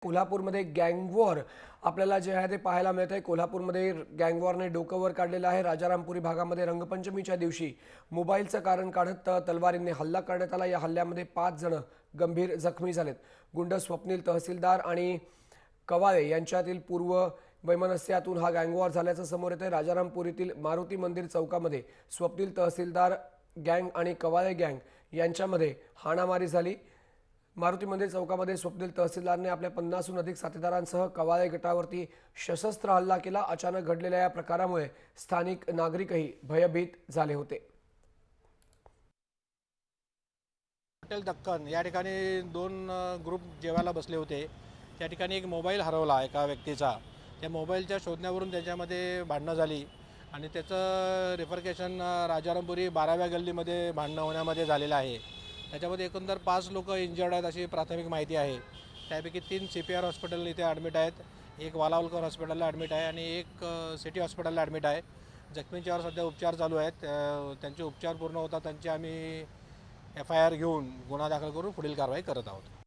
कोल्हापूरमध्ये गँगवॉर आपल्याला जे आहे ते पाहायला मिळत आहे। कोल्हापूरमध्ये गँगवॉरने डोकं वर काढलेलं आहे। राजारामपुरी भागामध्ये रंगपंचमीच्या दिवशी मोबाईलचं कारण काढत तलवारीने हल्ला करण्यात आला। या हल्ल्यामध्ये 5 जण गंभीर जखमी झालेत। गुंड स्वप्नील तहसीलदार आणि कवाळे यांच्यातील पूर्व वैमनस्यातून हा गँगवॉर झाल्याचं समोर येतंय। राजारामपुरीतील मारुती मंदिर चौकामध्ये स्वप्नील तहसीलदार गँग आणि कवाळे गँग यांच्यामध्ये हाणामारी झाली। मारुती मंदिर चौकामध्ये स्वप्नील तहसीलदारने आपल्या 50हून अधिक साथीदारांसह कवाळे गटावरती सशस्त्र हल्ला केला। अचानक घडलेल्या या प्रकारामुळे स्थानिक नागरिकही भयभीत झाले होते। हॉटेल दक्कन या ठिकाणी दोन ग्रुप जेवायला बसले होते। त्या ठिकाणी एक मोबाईल हरवला एका व्यक्तीचा। त्या मोबाईलच्या शोधण्यावरून त्याच्यामध्ये भांडणं झाली आणि त्याचं रिफरकेशन राजारामपुरी 12व्या गल्लीमध्ये भांडणं होण्यामध्ये झालेलं आहे। त्याच्यामध्ये एकंदर 5 लोक इंजर्ड आहेत अशी प्राथमिक माहिती आहे। त्यापैकी 3 CPR हॉस्पिटल इथे ॲडमिट आहेत, एक वालावलकर हॉस्पिटलला ॲडमिट आहे आणि एक सिटी हॉस्पिटलला ॲडमिट आहे। जखमींच्यावर सध्या उपचार चालू आहेत। त्यांचे उपचार पूर्ण होतात त्यांची आम्ही FIR घेऊन गुन्हा दाखल करून पुढील कारवाई करत आहोत।